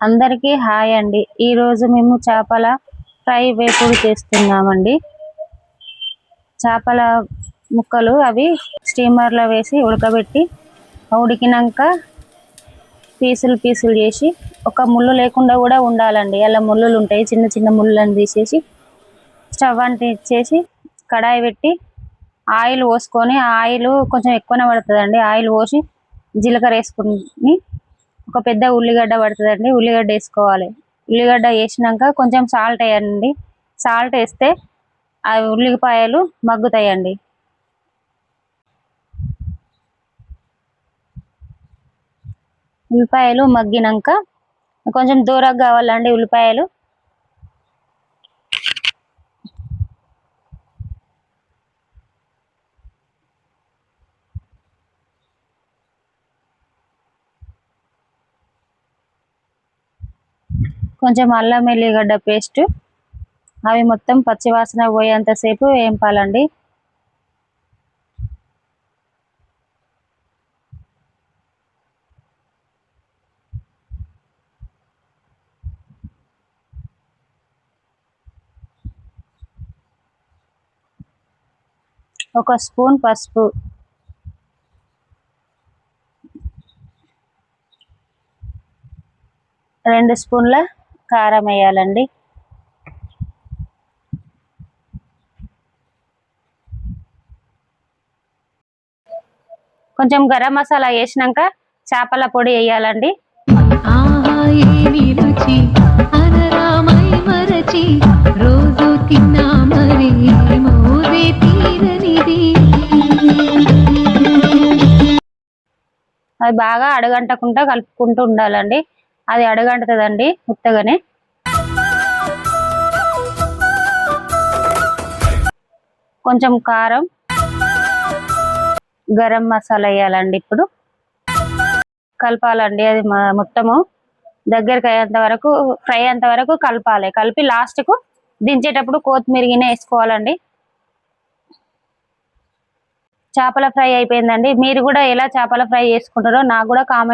అందరికీ హాయ్ అండి. ఈరోజు మేము చేపల ఫ్రై వేపుడు చేస్తున్నామండి. చేపల ముక్కలు అవి స్టీమర్లో వేసి ఉడకబెట్టి ఉడికినాక పీసులు చేసి ఒక ముళ్ళు లేకుండా కూడా ఉండాలండి. అలా ముళ్ళులు ఉంటాయి, చిన్న చిన్న ముళ్ళని తీసేసి స్టవ్ అంటించేసి కడాయి పెట్టి ఆయిల్ పోసుకొని, ఆయిల్ కొంచెం ఎక్కువనే పడుతుందండి. ఆయిల్ పోసి జీలకర్ర వేసుకుని ఒక పెద్ద ఉల్లిగడ్డ పడుతుందండి, ఉల్లిగడ్డ వేసుకోవాలి. ఉల్లిగడ్డ వేసినాక కొంచెం సాల్ట్ వేయండి. సాల్ట్ వేస్తే ఆ ఉల్లిపాయలు మగ్గుతాయండి. ఉల్లిపాయలు మగ్గినాక కొంచెం దూరంగా కావాలండి ఉల్లిపాయలు. కొంచెం అల్లం ఎల్లిగడ్డ పేస్ట్, అవి మొత్తం పచ్చివాసన పోయేంతసేపు వేపాలండి. ఒక స్పూన్ పసుపు, 2 స్పూన్ల కారం వేయాలండి. కొంచెం గరం మసాలా వేసినాక చేపల పొడి వేయాలండి. అది బాగా అడగంటకుండా కలుపుకుంటూ ఉండాలండి. అది అడగంటుతుందండి ఉత్తగానే. కొంచెం కారం, గరం మసాలా వేయాలండి. ఇప్పుడు కలపాలండి. అది మొత్తము దగ్గరికి అయ్యేంత వరకు, ఫ్రై అయ్యేంత వరకు కలపాలి. కలిపి లాస్ట్కు దించేటప్పుడు కొత్తిమీర వేసుకోవాలండి. చేపల ఫ్రై అయిపోయిందండి. మీరు కూడా ఎలా చేపల ఫ్రై చేసుకుంటారో నాకు కూడా కామెంట్